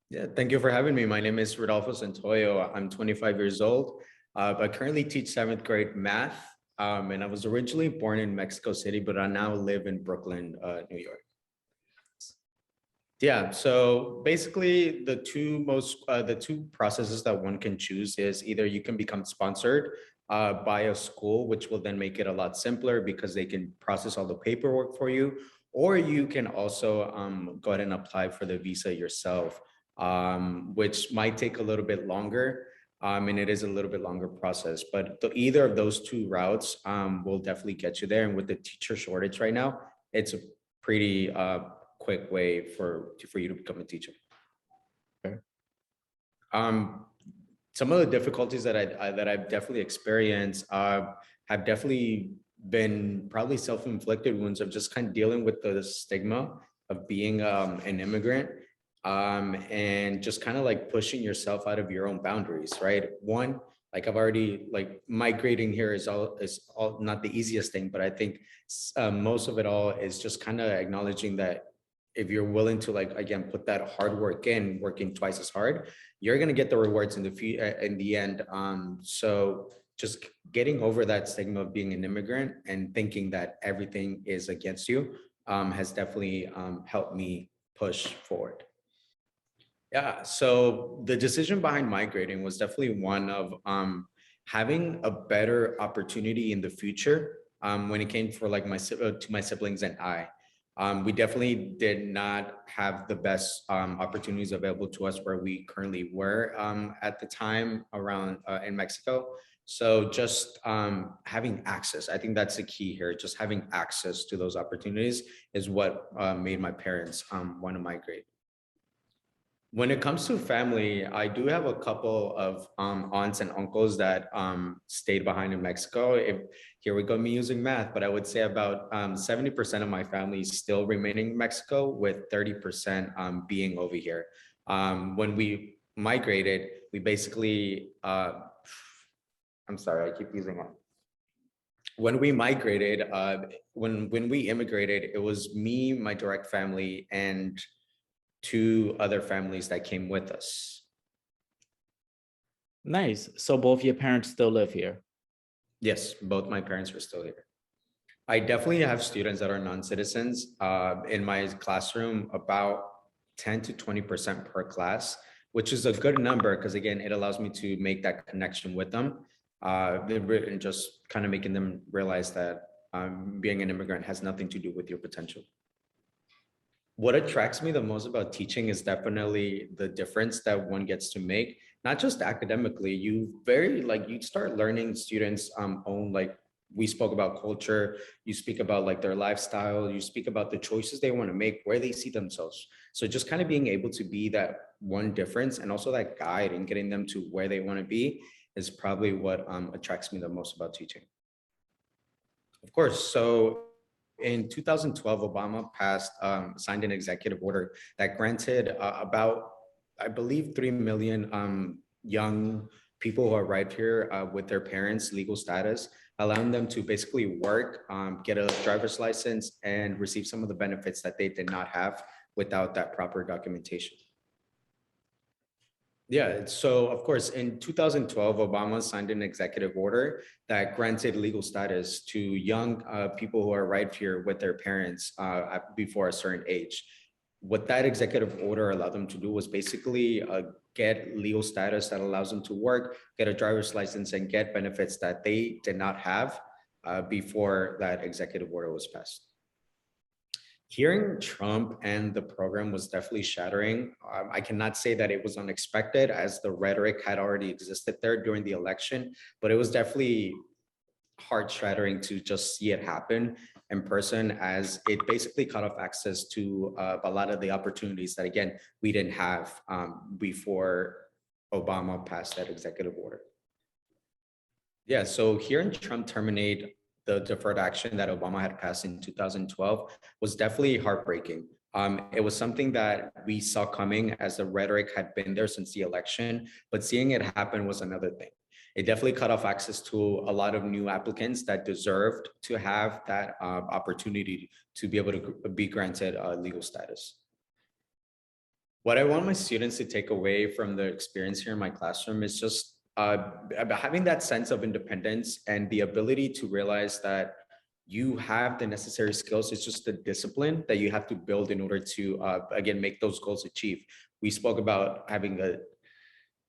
Yeah, thank you for having me. My name is Rodolfo Santoyo. I'm 25 years old. I currently teach seventh grade math. And I was originally born in Mexico City, but I now live in Brooklyn, New York. Yeah, so basically the two processes that one can choose is either you can become sponsored by a school, which will then make it a lot simpler because they can process all the paperwork for you, or you can also go ahead and apply for the visa yourself, which might take a little bit longer. And it is a little bit longer process, but either of those two routes will definitely get you there. And with the teacher shortage right now, it's a pretty quick way for you to become a teacher. Okay. Um, some of the difficulties that I've definitely experienced have definitely been probably self-inflicted ones of just kind of dealing with the stigma of being an immigrant, and just kind of like pushing yourself out of your own boundaries, right? One, like I've already like migrating here is all not the easiest thing, but I think most of it all is just kind of acknowledging that if you're willing to like again put that hard work in, working twice as hard, you're going to get the rewards in the end. So just getting over that stigma of being an immigrant and thinking that everything is against you has definitely helped me push forward. Yeah, so the decision behind migrating was definitely one of having a better opportunity in the future when it came for like to my siblings and I. We definitely did not have the best opportunities available to us where we currently were at the time around in Mexico. So just having access, I think that's the key here. Just having access to those opportunities is what made my parents want to migrate. When it comes to family, I do have a couple of aunts and uncles that stayed behind in Mexico. If here we go, me using math, but I would say about 70% of my family is still remaining in Mexico, with 30% being over here. When we migrated, we basically, I'm sorry, I keep using it. When we migrated, when we immigrated, it was me, my direct family, and two other families that came with us. Nice. So both your parents still live here. Yes, both my parents were still here. I definitely have students that are non-citizens in my classroom, about 10 to 20% per class, which is a good number because again, it allows me to make that connection with them and just kind of making them realize that being an immigrant has nothing to do with your potential. What attracts me the most about teaching is definitely the difference that one gets to make, not just academically. You start learning students own, like we spoke about culture, you speak about like their lifestyle, you speak about the choices they want to make, where they see themselves. So just kind of being able to be that one difference and also that guide and getting them to where they want to be is probably what attracts me the most about teaching. Of course. So in 2012, Obama signed an executive order that granted about, I believe, 3 million young people who arrived here with their parents' legal status, allowing them to basically work, get a driver's license, and receive some of the benefits that they did not have without that proper documentation. Yeah, so of course, in 2012, Obama signed an executive order that granted legal status to young people who arrived here with their parents before a certain age. What that executive order allowed them to do was basically get legal status that allows them to work, get a driver's license, and get benefits that they did not have before that executive order was passed. Hearing Trump and the program was definitely shattering. I cannot say that it was unexpected, as the rhetoric had already existed there during the election, but it was definitely heart shattering to just see it happen in person, as it basically cut off access to a lot of the opportunities that, again, we didn't have before Obama passed that executive order. Yeah, so hearing Trump terminate the deferred action that Obama had passed in 2012 was definitely heartbreaking. It was something that we saw coming, as the rhetoric had been there since the election, but seeing it happen was another thing. It definitely cut off access to a lot of new applicants that deserved to have that opportunity to be able to be granted legal status. What I want my students to take away from the experience here in my classroom is just about having that sense of independence and the ability to realize that you have the necessary skills. It's just the discipline that you have to build in order to, again, make those goals achieve. We spoke about having